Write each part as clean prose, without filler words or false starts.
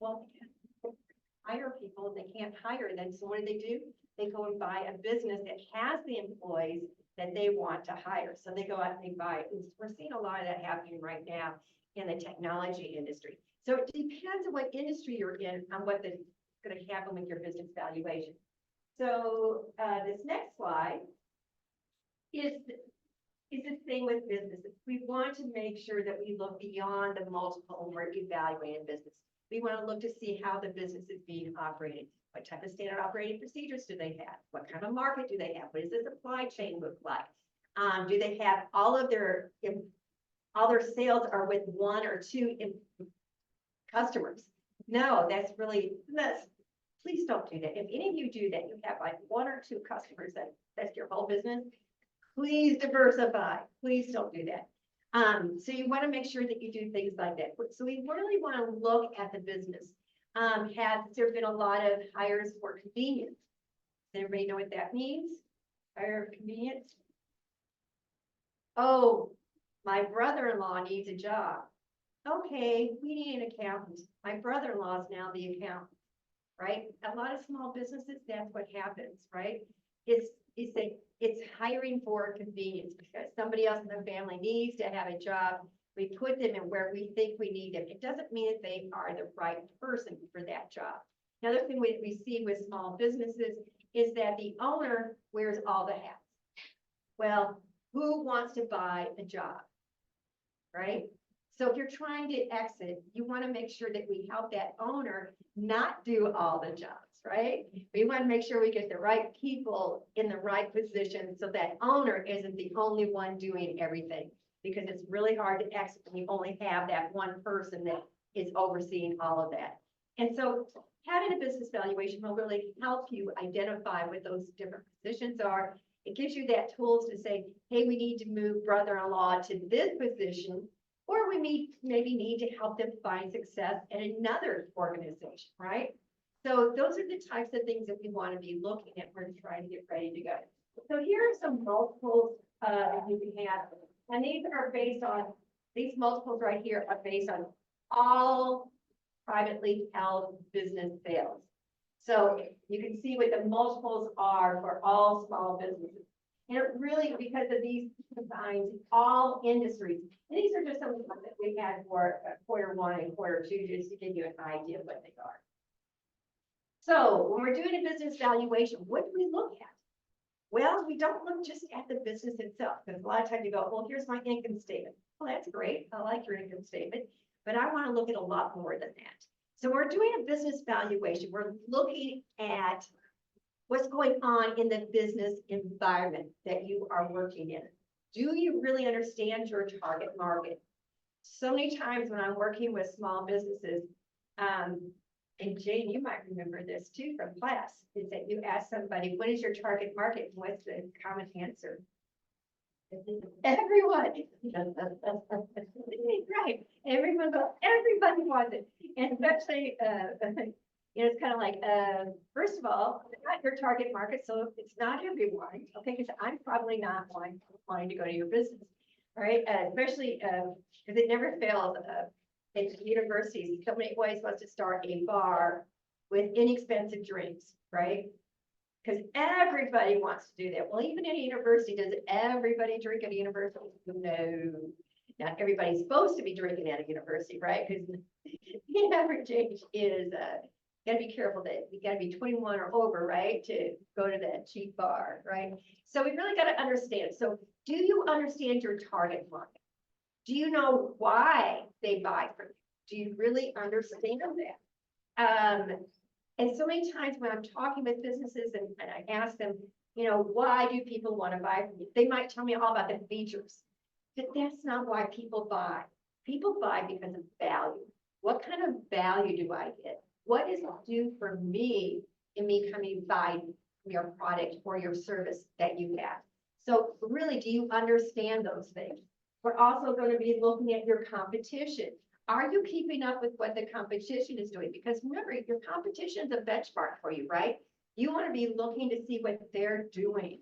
Well, they can't hire people, they can't hire them, so what do? They go and buy a business that has the employees that they want to hire, so they go out and they buy it. And we're seeing a lot of that happening right now in the technology industry. So it depends on what industry you're in, on what is going to happen with your business valuation. So this next slide is the thing with businesses. We want to make sure that we look beyond the multiple when we're evaluating business. We want to look to see how the business is being operated. What type of standard operating procedures do they have? What kind of market do they have? What does the supply chain look like? Do they have all their sales are with one or two customers? No, please don't do that. If any of you do that, you have like one or two customers that's your whole business. Please diversify. Please don't do that. So you want to make sure that you do things like that. So we really want to look at the business. Has there been a lot of hires for convenience? Does everybody know what that means? Hire for convenience? Oh, my brother-in-law needs a job. Okay, we need an accountant. My brother-in-law is now the accountant, right? A lot of small businesses, that's what happens, right? It's hiring for convenience because somebody else in the family needs to have a job. We put them in where we think we need them. It doesn't mean that they are the right person for that job. Another thing we see with small businesses is that the owner wears all the hats. Well, who wants to buy a job, right? So if you're trying to exit, you want to make sure that we help that owner not do all the jobs, right? We want to make sure we get the right people in the right position so that owner isn't the only one doing everything, because it's really hard to exit when you only have that one person that is overseeing all of that. And so having a business valuation will really help you identify what those different positions are. It gives you that tools to say, hey, we need to move brother-in-law to this position, or we maybe need to help them find success in another organization, right? So those are the types of things that we want to be looking at when we're trying to get ready to go. So here are some multiples you can have. And these multiples right here are based on all privately held business sales. So you can see what the multiples are for all small businesses. And it really, because of these designs, all industries, and these are just some of the ones that we had for Q1 and Q2, just to give you an idea of what they are. So when we're doing a business valuation, what do we look at? Well, we don't look just at the business itself, because a lot of times you go, well, here's my income statement. Well, that's great. I like your income statement, but I want to look at a lot more than that. So we're doing a business valuation. We're looking at what's going on in the business environment that you are working in. Do you really understand your target market? So many times when I'm working with small businesses, and Jane, you might remember this too from class, is that you ask somebody, what is your target market? And what's the common answer? Everyone. Right. Everybody wants it. And especially, it's kind of like, first of all, it's not your target market, so it's not everyone. Okay, because I'm probably not wanting to go to your business. All right, especially because it never fails. At universities, somebody always wants to start a bar with inexpensive drinks, right? Because everybody wants to do that. Well, even at a university, does everybody drink at a university? No. Not everybody's supposed to be drinking at a university, right? Because the average age is, you gotta be careful that you gotta be 21 or over, right? To go to that cheap bar, right? So we really gotta understand. So do you understand your target market? Do you know why they buy from you? Do you really understand that? And so many times when I'm talking with businesses and I ask them, why do people want to buy from you? They might tell me all about the features, but that's not why people buy. People buy because of value. What kind of value do I get? What does it do for me in me coming by your product or your service that you have? So really, do you understand those things? We're also going to be looking at your competition. Are you keeping up with what the competition is doing? Because remember, your competition is a benchmark for you, right? You want to be looking to see what they're doing.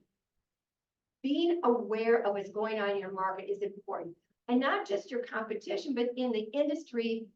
Being aware of what's going on in your market is important. And not just your competition, but in the industry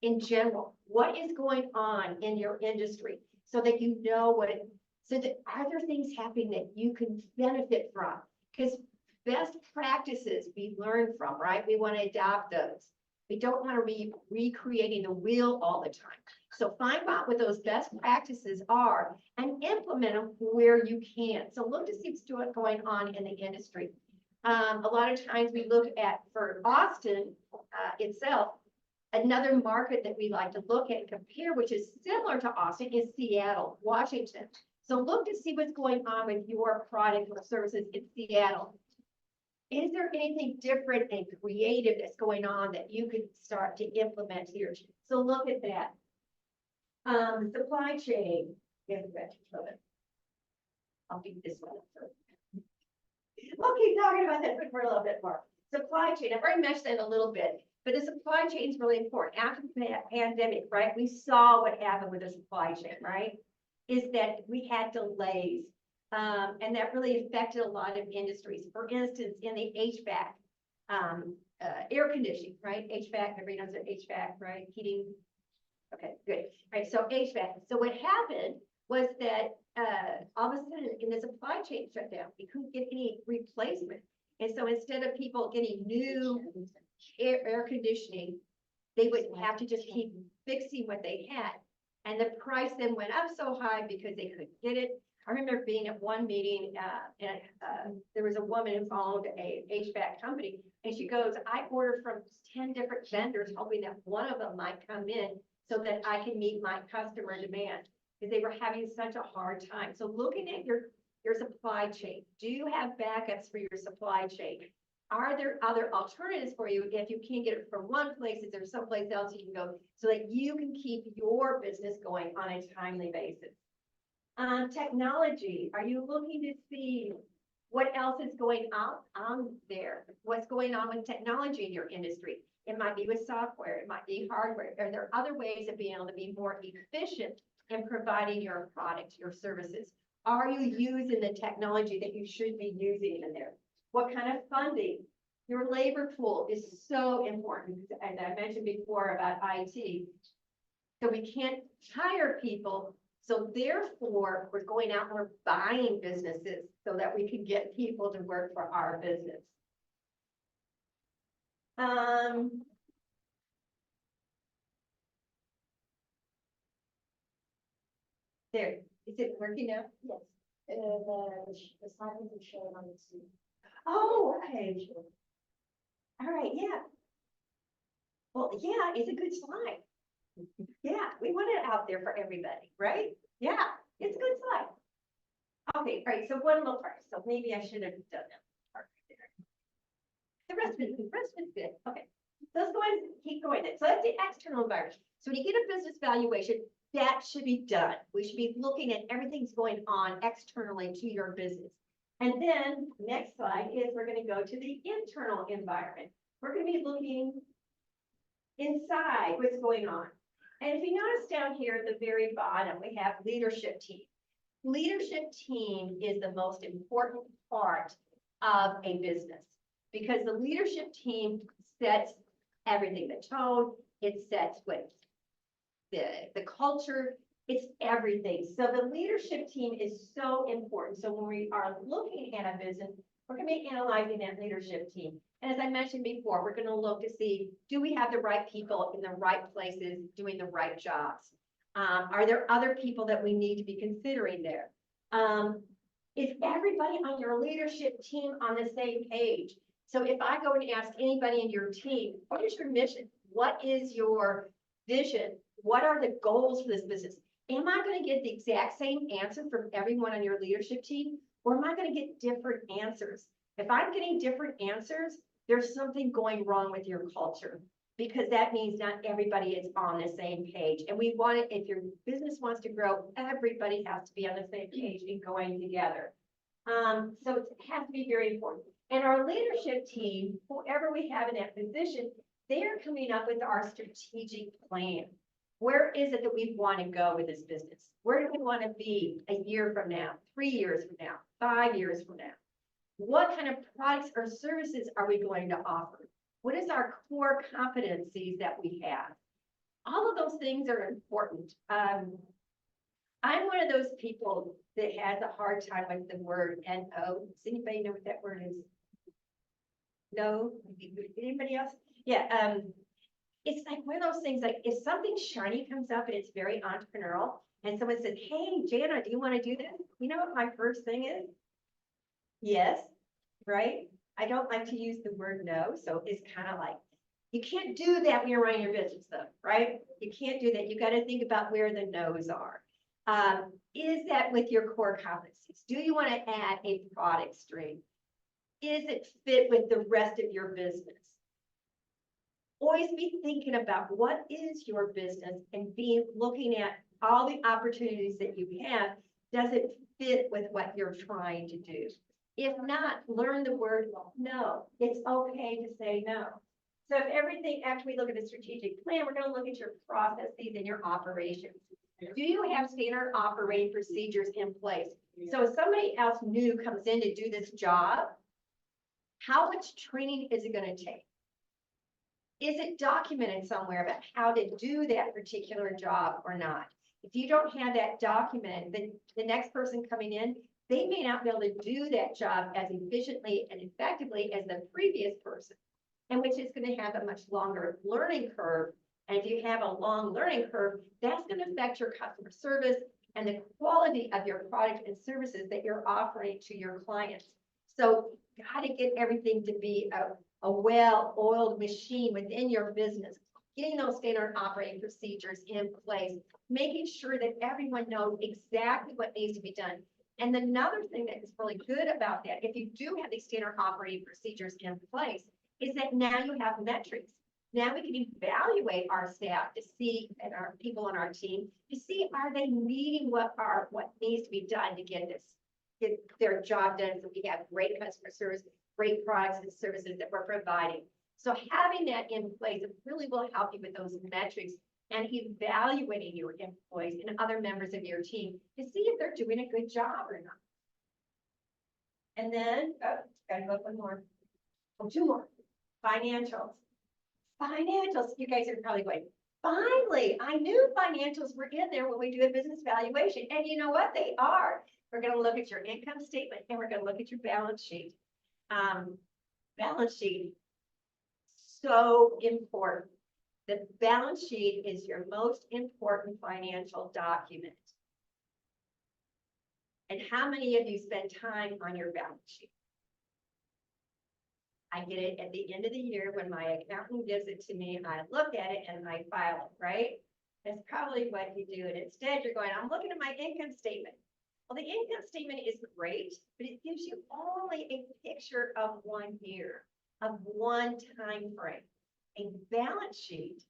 in general. What is going on in your industry so that you know what it, so that are there things happening that you can benefit from? Because best practices we learn from, right? We want to adopt those. We don't want to be recreating the wheel all the time. So find out what those best practices are and implement them where you can. So look to see what's going on in the industry. A lot of times we look at, for Austin itself, another market that we like to look at and compare, which is similar to Austin, is Seattle, Washington. So look to see what's going on with your product or services in Seattle. Is there anything different and creative that's going on that you could start to implement here? So look at that. Supply chain. I'll beat this one up first. We'll keep talking about that for a little bit more. Supply chain, I've already mentioned that a little bit, but the supply chain is really important. After the pandemic, right, we saw what happened with the supply chain, right? Is that we had delays, and that really affected a lot of industries. For instance, in the HVAC, air conditioning, right? HVAC, everybody knows what HVAC, right? Heating. Okay, good. Right, so HVAC. So what happened was that all of a sudden in the supply chain shut down. We couldn't get any replacement. And so instead of people getting new air conditioning, they would have to just keep fixing what they had. And the price then went up so high because they couldn't get it. I remember being at one meeting and there was a woman who owned a HVAC company, and she goes, I ordered from 10 different vendors, hoping that one of them might come in so that I can meet my customer demand, because they were having such a hard time. So looking at your supply chain, do you have backups for your supply chain? Are there other alternatives for you? If you can't get it from one place, is there someplace else you can go so that you can keep your business going on a timely basis? Technology, are you looking to see what else is going on there? What's going on with technology in your industry? It might be with software, it might be hardware. Are there other ways of being able to be more efficient in providing your product, your services? Are you using the technology that you should be using in there? What kind of funding? Your labor pool is so important, as I mentioned before about IT. So we can't hire people. So therefore, we're going out and we're buying businesses so that we can get people to work for our business. There, is it working now? Yes, the silence is showing on the screen. Oh, okay. All right, yeah. Well, yeah, it's a good slide. Yeah, we want it out there for everybody, right? Yeah, it's a good slide. Okay, all right, so one little part. So maybe I should have done that part right there. The rest of it's good. Okay. So let's go ahead and keep going then. So that's the external environment. So when you get a business valuation, that should be done. We should be looking at everything's going on externally to your business. And then next slide is we're going to go to the internal environment. We're going to be looking inside what's going on. And if you notice down here at the very bottom, we have leadership team. Leadership team is the most important part of a business because the leadership team sets everything, the tone, it sets what the culture, it's everything. So the leadership team is so important. So when we are looking at a business, we're going to be analyzing that leadership team. And as I mentioned before, we're going to look to see, do we have the right people in the right places doing the right jobs? Are there other people that we need to be considering there? Is everybody on your leadership team on the same page? So if I go and ask anybody in your team, what is your mission? What is your vision? What are the goals for this business? Am I going to get the exact same answer from everyone on your leadership team? Or am I going to get different answers? If I'm getting different answers, there's something going wrong with your culture, because that means not everybody is on the same page. And we want it, if your business wants to grow, everybody has to be on the same page and going together. So it has to be very important. And our leadership team, whoever we have in that position, they are coming up with our strategic plan. Where is it that we want to go with this business? Where do we want to be a year from now, 3 years from now, 5 years from now? What kind of products or services are we going to offer? What is our core competencies that we have? all of those things are important. I'm one of those people that has a hard time with the word NO. Does anybody know what that word is? No? Anybody else? Yeah, it's like one of those things, like if something shiny comes up and it's very entrepreneurial, and someone says, hey, Jana, do you want to do this? You know what my first thing is? Yes, right? I don't like to use the word no, so it's kind of like, you can't do that when you're running your business though, right? You can't do that. You got to think about where the no's are. Is that with your core competencies? Do you want to add a product stream? Is it fit with the rest of your business? Always be thinking about what is your business and be looking at all the opportunities that you have. Does it fit with what you're trying to do? If not, learn the word no. It's okay to say no. So if everything, after we look at the strategic plan, we're going to look at your processes and your operations. Do you have standard operating procedures in place? So if somebody else new comes in to do this job, how much training is it going to take? Is it documented somewhere about how to do that particular job or not? If you don't have that documented, then the next person coming in, they may not be able to do that job as efficiently and effectively as the previous person, and which is going to have a much longer learning curve. And if you have a long learning curve, that's going to affect your customer service and the quality of your product and services that you're offering to your clients. So you got to get everything to be a well-oiled machine within your business, getting those standard operating procedures in place, making sure that everyone knows exactly what needs to be done. And another thing that is really good about that, if you do have these standard operating procedures in place, is that now you have metrics. Now we can evaluate our staff to see, and our people on our team, to see, are they meeting what needs to be done to get their job done, so we have great customer service, great products and services that we're providing. So having that in place, it really will help you with those metrics and evaluating your employees and other members of your team to see if they're doing a good job or not. And then, gotta go up one more. Oh, two more. Financials. Financials, you guys are probably going, finally, I knew financials were in there when we do a business valuation. And you know what? They are. We're going to look at your income statement and we're going to look at your balance sheet. Balance sheet, so important. The balance sheet is your most important financial document. And how many of you spend time on your balance sheet? I get it at the end of the year when my accountant gives it to me, I look at it and I file it, right? That's probably what you do. And instead you're going, I'm looking at my income statement. Well, the income statement is great, but it gives you only a picture of 1 year, of one time frame. A balance sheet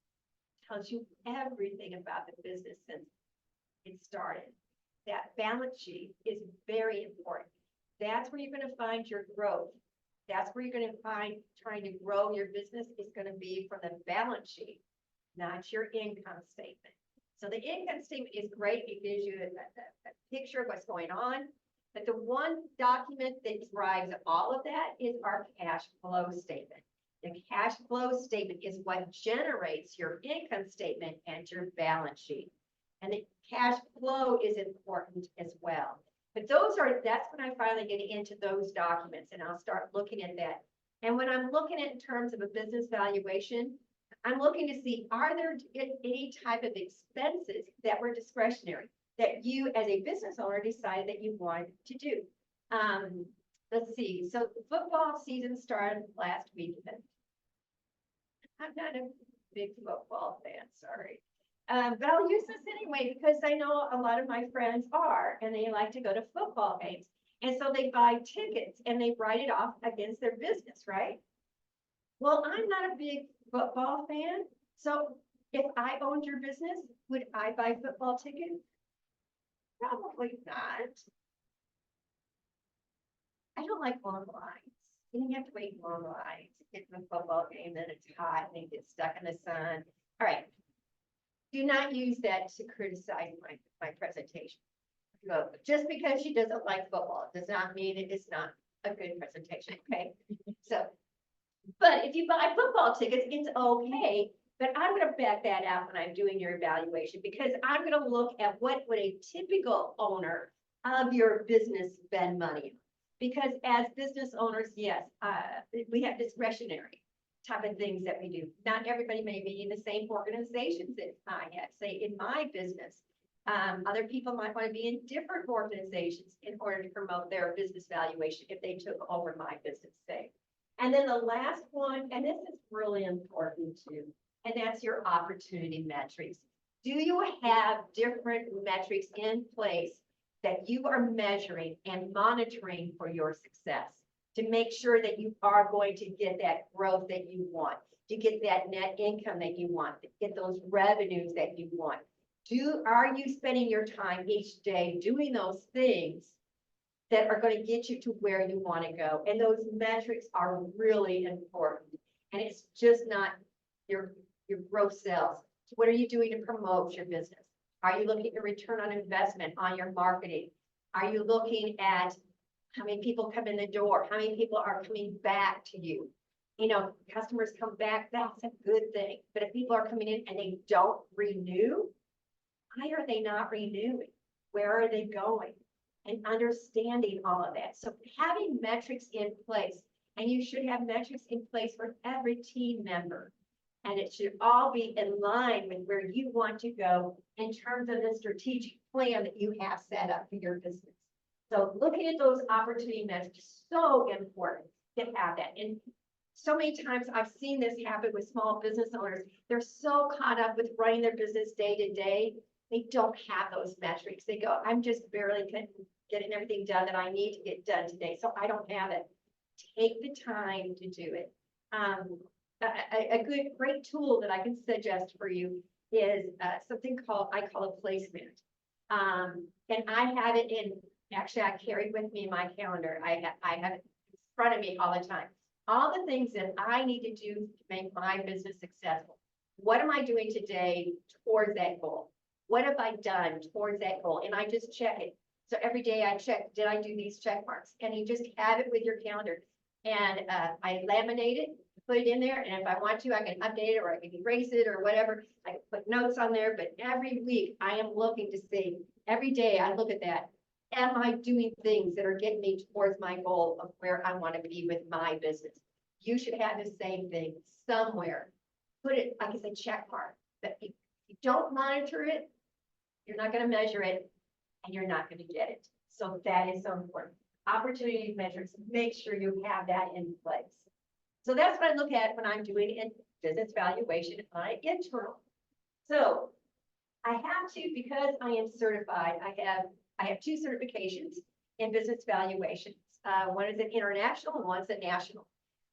tells you everything about the business since it started. That balance sheet is very important. That's where you're going to find your growth. That's where you're going to find trying to grow your business is going to be from the balance sheet, not your income statement. So the income statement is great. It gives you a picture of what's going on. But the one document that drives all of that is our cash flow statement. The cash flow statement is what generates your income statement and your balance sheet. And the cash flow is important as well. But that's when I finally get into those documents and I'll start looking at that. And when I'm looking at in terms of a business valuation, I'm looking to see, are there any type of expenses that were discretionary that you as a business owner decided that you wanted to do? Let's see. So football season started last weekend. I'm not a big football fan, sorry. But I'll use this anyway because I know a lot of my friends are, and they like to go to football games. And so they buy tickets and they write it off against their business, right? Well, I'm not a big football fan. So if I owned your business, would I buy football tickets? Probably not. I don't like long lines. You have to wait long lines to get to a football game, then it's hot and you get stuck in the sun. All right. Do not use that to criticize my presentation. No, just because she doesn't like football does not mean it is not a good presentation, okay? So, but if you buy football tickets, it's okay. But I'm gonna back that out when I'm doing your evaluation, because I'm gonna look at what would a typical owner of your business spend money on. Because as business owners, yes, we have discretionary type of things that we do. Not everybody may be in the same organizations that I have, say in my business. Other people might want to be in different organizations in order to promote their business valuation if they took over my business, say. And then the last one, and this is really important too, and that's your opportunity metrics. Do you have different metrics in place that you are measuring and monitoring for your success to make sure that you are going to get that growth that you want, to get that net income that you want, to get those revenues that you want? Are you spending your time each day doing those things that are going to get you to where you want to go? And those metrics are really important. And it's just not your gross sales. What are you doing to promote your business? Are you looking at return on investment on your marketing? Are you looking at how many people come in the door? How many people are coming back to you? You know, customers come back, that's a good thing. But if people are coming in and they don't renew, why are they not renewing? Where are they going? And understanding all of that. So having metrics in place, and you should have metrics in place for every team member. And it should all be in line with where you want to go in terms of the strategic plan that you have set up for your business. So looking at those opportunity metrics is so important to have that. And so many times I've seen this happen with small business owners. They're so caught up with running their business day to day. They don't have those metrics. They go, I'm just barely getting everything done that I need to get done today. So I don't have it. Take the time to do it. A great tool that I can suggest for you is something I call a placement. And I have it actually I carry it with me in my calendar. I have it in front of me all the time. All the things that I need to do to make my business successful. What am I doing today towards that goal? What have I done towards that goal? And I just check it. So every day I check, did I do these check marks? And you just have it with your calendar. And I laminate it, put it in there, and if I want to, I can update it or I can erase it or whatever. I can put notes on there, but every week I am looking to see, every day I look at that. Am I doing things that are getting me towards my goal of where I want to be with my business? You should have the same thing somewhere. Put it, like I said, check mark. But if you don't monitor it, you're not going to measure it and you're not going to get it. So that is so important. Opportunity metrics, make sure you have that in place. So that's what I look at when I'm doing business valuation on internal. So I have to, because I am certified, I have two certifications in business valuations. One is an international and one's a national.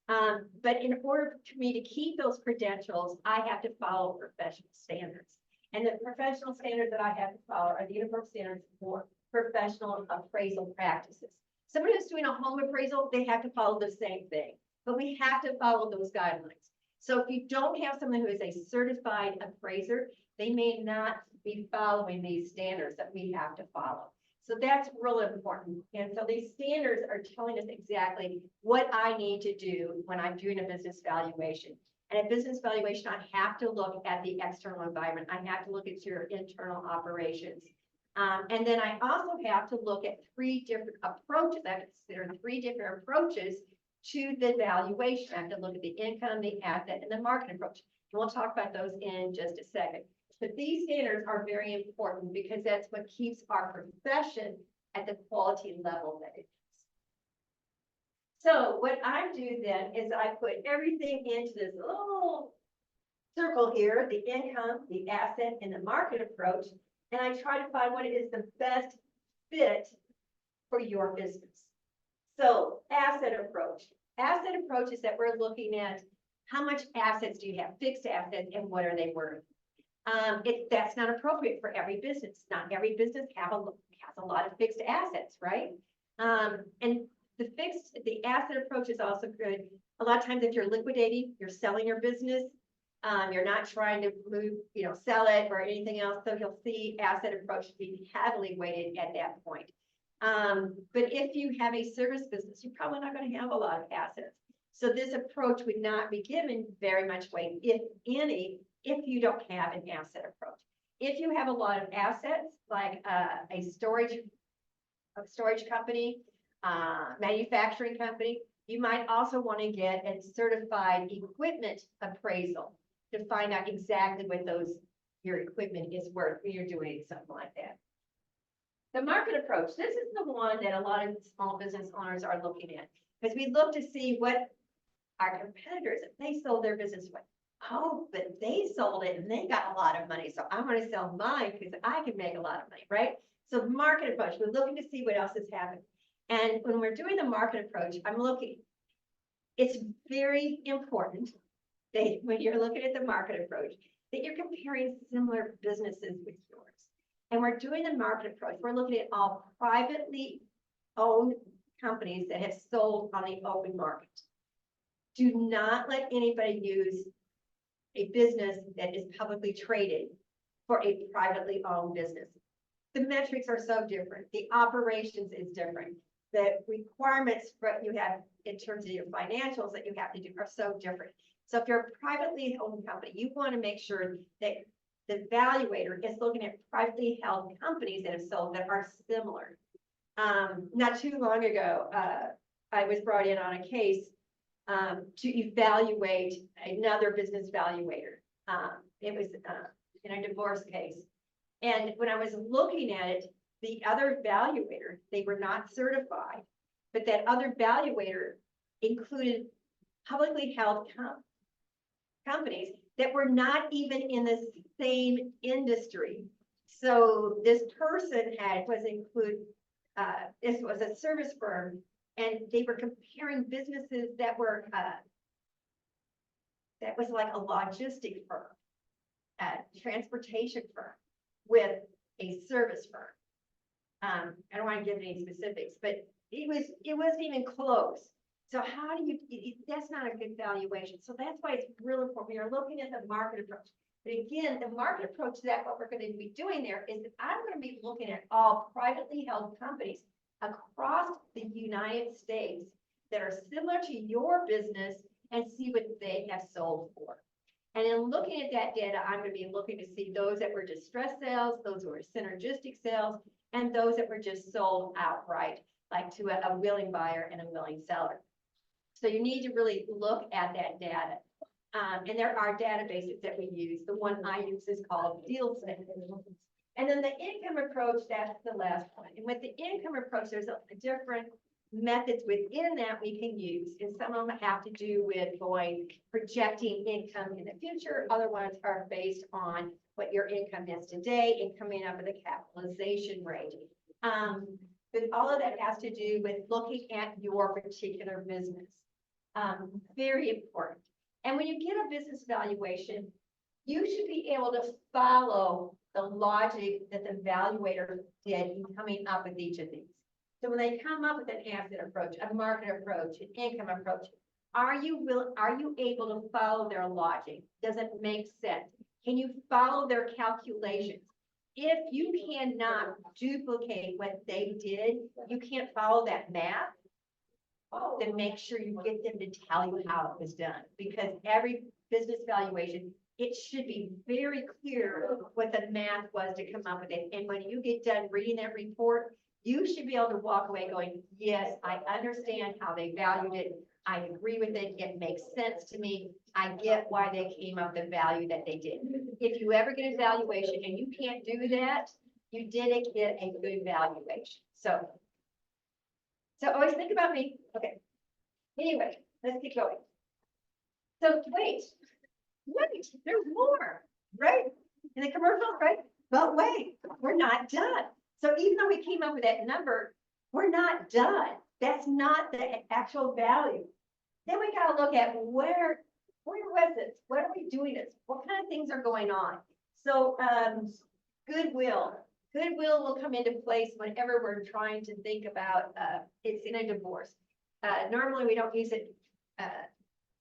But in order for me to keep those credentials, I have to follow professional standards. And the professional standards that I have to follow are the uniform standards for professional appraisal practices. Somebody who's doing a home appraisal, they have to follow the same thing, but we have to follow those guidelines. So if you don't have someone who is a certified appraiser, they may not be following these standards that we have to follow. So that's really important. And so these standards are telling us exactly what I need to do when I'm doing a business valuation. And a business valuation, I have to look at the external environment. I have to look at your internal operations. And then I also have to look at three different approaches. I consider three different approaches to the valuation. I have to look at the income, the asset, and the market approach. And we'll talk about those in just a second. But these standards are very important because that's what keeps our profession at the quality level that it is. So what I do then is I put everything into this little circle here, the income, the asset, and the market approach. And I try to find what is the best fit for your business. So asset approach. Asset approach is that we're looking at how much assets do you have, fixed assets, and what are they worth? That's not appropriate for every business. Not every business has a lot of fixed assets, right? And the asset approach is also good. A lot of times if you're liquidating, you're selling your business, you're not trying to move, sell it or anything else. So you'll see asset approach to be heavily weighted at that point. But if you have a service business, you're probably not going to have a lot of assets. So this approach would not be given very much weight, if any, if you don't have an asset approach. If you have a lot of assets, like a storage company, manufacturing company, you might also want to get a certified equipment appraisal to find out exactly what your equipment is worth when you're doing something like that. The market approach, this is the one that a lot of small business owners are looking at, because we look to see what our competitors, if they sold their business with. Oh, but they sold it and they got a lot of money, so I'm going to sell mine because I can make a lot of money, right? So market approach, we're looking to see what else is happening. And when we're doing the market approach, it's very important that when you're looking at the market approach, that you're comparing similar businesses with yours. And we're doing the market approach, we're looking at all privately owned companies that have sold on the open market. Do not let anybody use a business that is publicly traded for a privately owned business. The metrics are so different. The operations is different. The requirements that you have in terms of your financials that you have to do are so different. So if you're a privately owned company, you want to make sure that the valuator is looking at privately held companies that have sold that are similar. Not too long ago, I was brought in on a case to evaluate another business valuator. It was in a divorce case. And when I was looking at it, the other valuator, they were not certified, but that other valuator included publicly held companies that were not even in the same industry. So this person this was a service firm, and they were comparing businesses that were, that was like a logistic firm, a transportation firm with a service firm. I don't want to give any specifics, but it wasn't even close. So how do you, that's not a good valuation. So that's why it's really important. We are looking at the market approach. But again, the market approach, that what we're going to be doing there is that I'm going to be looking at all privately held companies across the United States that are similar to your business and see what they have sold for. And in looking at that data, I'm going to be looking to see those that were distressed sales, those who were synergistic sales, and those that were just sold outright, like to a willing buyer and a willing seller. So you need to really look at that data. And there are databases that we use. The one I use is called DealSmith. And then the income approach, that's the last one. And with the income approach, there's different methods within that we can use. And some of them have to do with projecting income in the future. Other ones are based on what your income is today and coming up with a capitalization rate. But all of that has to do with looking at your particular business. Very important. And when you get a business valuation, you should be able to follow the logic that the evaluator did in coming up with each of these. So when they come up with an asset approach, a market approach, an income approach, are you able to follow their logic? Does it make sense? Can you follow their calculations? If you cannot duplicate what they did, you can't follow that math, then make sure you get them to tell you how it was done. Because every business valuation, it should be very clear what the math was to come up with it. And when you get done reading that report, you should be able to walk away going, yes, I understand how they valued it. I agree with it. It makes sense to me. I get why they came up with the value that they did. If you ever get a valuation and you can't do that, you didn't get a good valuation. So always think about me. Okay. Anyway, let's keep going. So wait, there's more, right? In the commercial, right? But wait, we're not done. So even though we came up with that number, we're not done. That's not the actual value. Then we got to look at where was it? What are we doing this? What kind of things are going on? So goodwill. Goodwill will come into place whenever we're trying to think about it's in a divorce. Normally we don't use it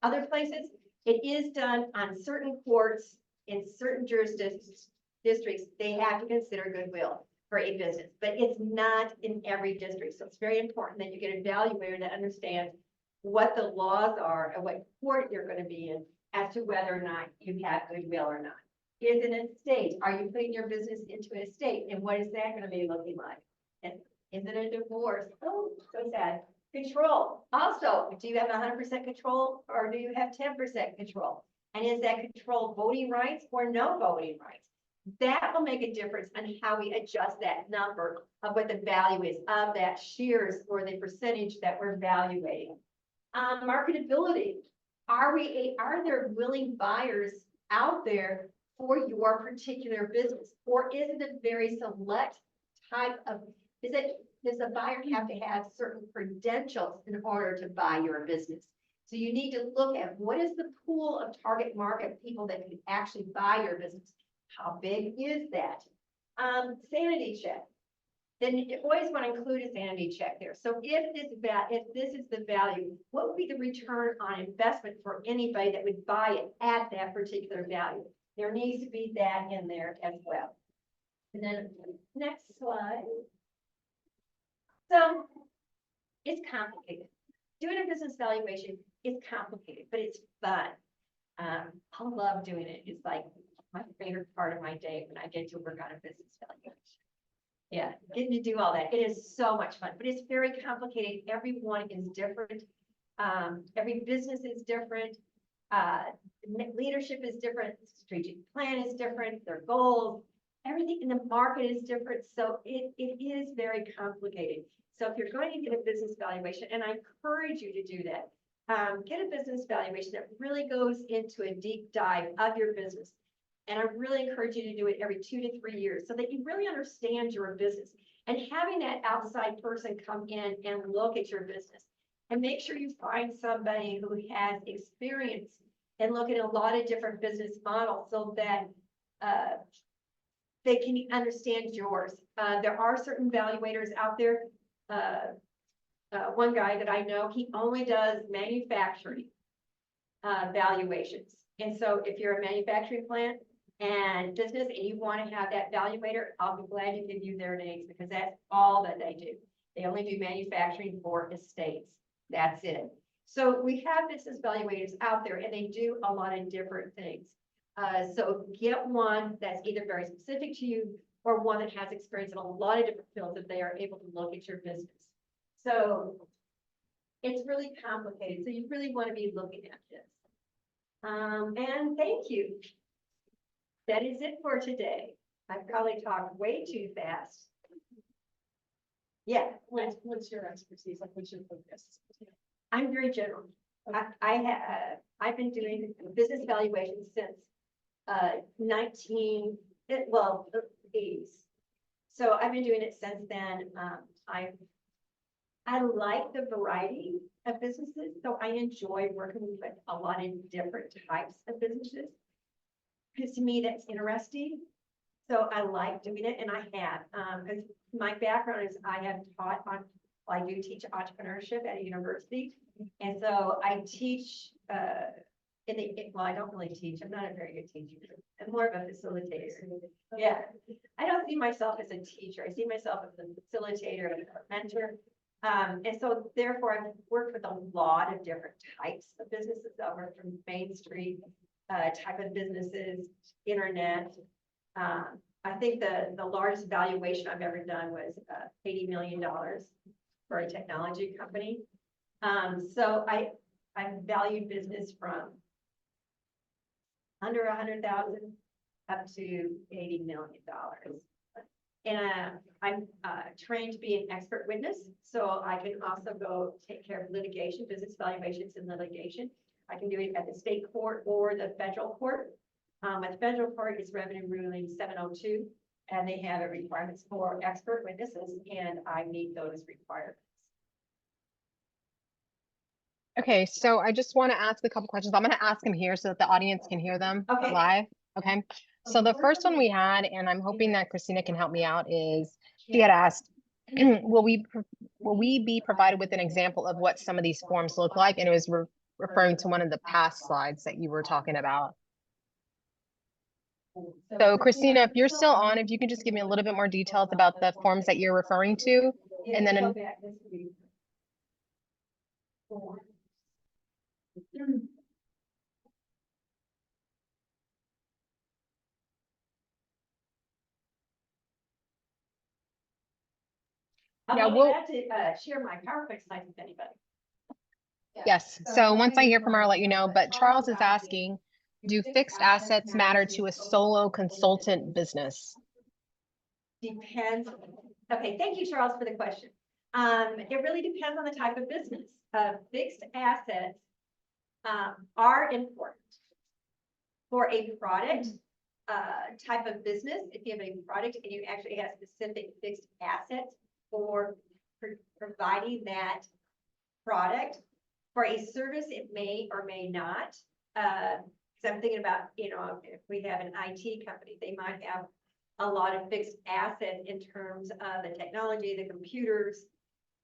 other places. It is done on certain courts in certain districts. They have to consider goodwill for a business, but it's not in every district. So it's very important that you get an evaluator that understands what the laws are and what court you're going to be in as to whether or not you have goodwill or not. Is an estate, are you putting your business into an estate, and what is that gonna be looking like? And is it a divorce? Oh, so sad. Control, also, do you have 100% control, or do you have 10% control? And is that control voting rights or no voting rights? That will make a difference on how we adjust that number of what the value is of that shares or the percentage that we're evaluating. Marketability, are there willing buyers out there for your particular business? Or is it a very select type of, does the buyer have to have certain credentials in order to buy your business? So you need to look at what is the pool of target market people that can actually buy your business? How big is that? Sanity check. Then you always want to include a sanity check there. So if this is the value, what would be the return on investment for anybody that would buy it at that particular value? There needs to be that in there as well. And then next slide. So it's complicated. Doing a business valuation is complicated, but it's fun. I love doing it. It's like my favorite part of my day when I get to work on a business valuation. Yeah, getting to do all that. It is so much fun, but it's very complicated. Everyone is different. Every business is different. Leadership is different. Strategic plan is different. Their goals, everything in the market is different. So it is very complicated. So if you're going to get a business valuation, and I encourage you to do that, get a business valuation that really goes into a deep dive of your business. And I really encourage you to do it every 2 to 3 years so that you really understand your business. And having that outside person come in and look at your business and make sure you find somebody who has experience and look at a lot of different business models so that they can understand yours. There are certain valuators out there. One guy that I know, he only does manufacturing valuations. And so if you're a manufacturing plant and business and you want to have that valuator, I'll be glad to give you their names because that's all that they do. They only do manufacturing for estates. That's it. So we have business valuators out there and they do a lot of different things. So get one that's either very specific to you or one that has experience in a lot of different fields that they are able to look at your business. So it's really complicated. So you really want to be looking at this. And thank you. That is it for today. I probably talked way too fast. Yeah. What's your expertise? Like, what's your focus? I'm very general. I've been doing business valuation since 80s. So I've been doing it since then. I like the variety of businesses, so I enjoy working with a lot of different types of businesses. Because to me, that's interesting. So I like doing it, and I have. Because my background is I do teach entrepreneurship at a university. And so I teach well, I don't really teach. I'm not a very good teacher. I'm more of a facilitator. Yeah. I don't see myself as a teacher. I see myself as a facilitator and a mentor. And so therefore I've worked with a lot of different types of businesses. I worked from Main Street type of businesses, internet. I think the largest valuation I've ever done was $80 million for a technology company. So I valued business from under 100,000 up to $80 million. And I'm trained to be an expert witness, so I can also go take care of litigation, business valuations and litigation. I can do it at the state court or the federal court. At the federal court is Revenue Ruling 702, and they have requirements for expert witnesses, and I meet those requirements. Okay, so I just want to ask a couple questions. I'm going to ask them here so that the audience can hear them live. Okay. So the first one we had, and I'm hoping that Christina can help me out, is she had asked, will we be provided with an example of what some of these forms look like? And it was referring to one of the past slides that you were talking about. So Christina, if you're still on, if you can just give me a little bit more details about the forms that you're referring to, and then Yeah, I'll be we'll- glad to share my PowerPoint slides with anybody. Yes, so once I hear from her, I'll let you know, but Charles is asking, do fixed assets matter to a solo consultant business? Depends. Okay, thank you, Charles, for the question. It really depends on the type of business. Fixed assets are important for a product type of business. If you have a product and you actually have specific fixed assets for providing that product. For a service, it may or may not. Because I'm thinking about, you know, if we have an IT company, they might have a lot of fixed assets in terms of the technology, the computers,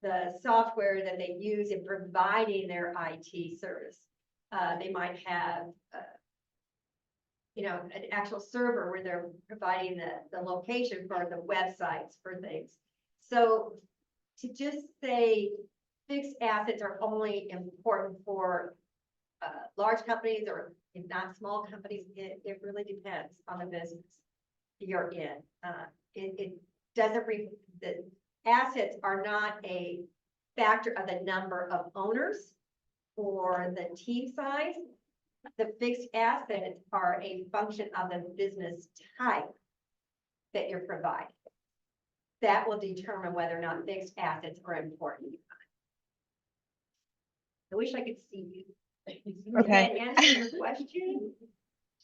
the software that they use in providing their IT service. They might have, you know, an actual server where they're providing the location for the websites for things. So to just say fixed assets are only important for large companies or if not small companies, it really depends on the business you're in. It doesn't, the assets are not a factor of the number of owners or the team size. The fixed assets are a function of the business type that you're providing. That will determine whether or not fixed assets are important. I wish I could see you. Did Okay. that answer your question?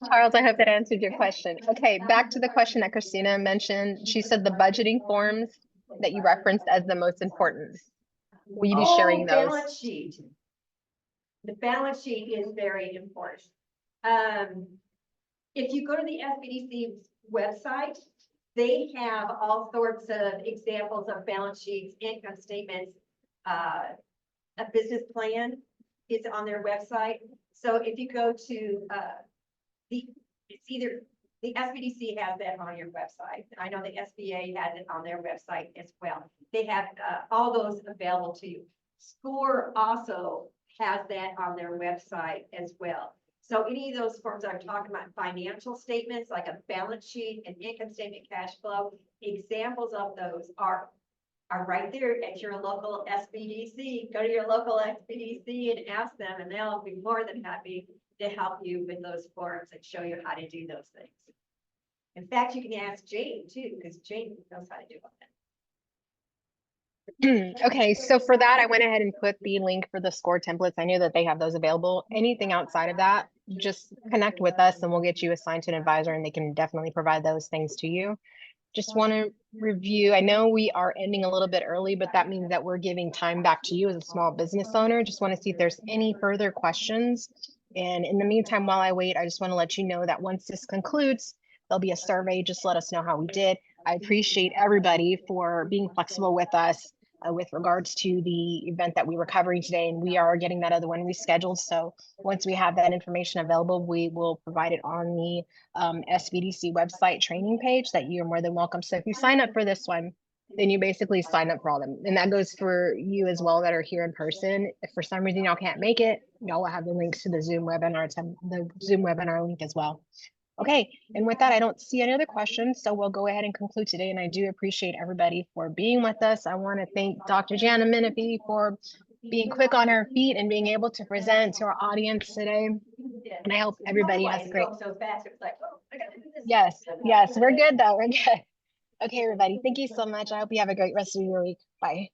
Charles, I hope that answered your question. Okay, back to the question that Christina mentioned. She said the budgeting forms that you referenced as the most important. Will you be sharing those? Balance sheet. The balance sheet is very important. If you go to the SBDC website, they have all sorts of examples of balance sheets, income statements, a business plan is on their website. So if you go to it's either the SBDC has that on your website. I know the SBA has it on their website as well. They have all those available to you. SCORE also has that on their website as well. So any of those forms I'm talking about, financial statements like a balance sheet, an income statement, cash flow, examples of those are right there at your local SBDC. Go to your local SBDC and ask them, and they'll be more than happy to help you with those forms and show you how to do those things. In fact, you can ask Jane too, because Jane knows how to do all that. Okay, so for that, I went ahead and put the link for the SCORE templates. I knew that they have those available. Anything outside of that, just connect with us and we'll get you assigned to an advisor and they can definitely provide those things to you. Just want to review. I know we are ending a little bit early, but that means that we're giving time back to you as a small business owner. Just want to see if there's any further questions. And in the meantime, while I wait, I just want to let you know that once this concludes, there'll be a survey. Just let us know how we did. I appreciate everybody for being flexible with us with regards to the event that we were covering today, and we are getting that other one rescheduled. So once we have that information available, we will provide it on the SBDC website training page that you're more than welcome. So if you sign up for this one, then you basically sign up for all of them. And that goes for you as well that are here in person. If for some reason y'all can't make it, y'all will have the links to the Zoom webinar link as well. Okay, and with that, I don't see any other questions, so we'll go ahead and conclude today. And I do appreciate everybody for being with us. I want to thank Dr. Jana Menifee for being quick on her feet and being able to present to our audience today. And I hope everybody has a great. So fast, it was like, oh, I gotta do this. Yes, we're good though. We're good. Okay, everybody, thank you so much. I hope you have a great rest of your week. Bye.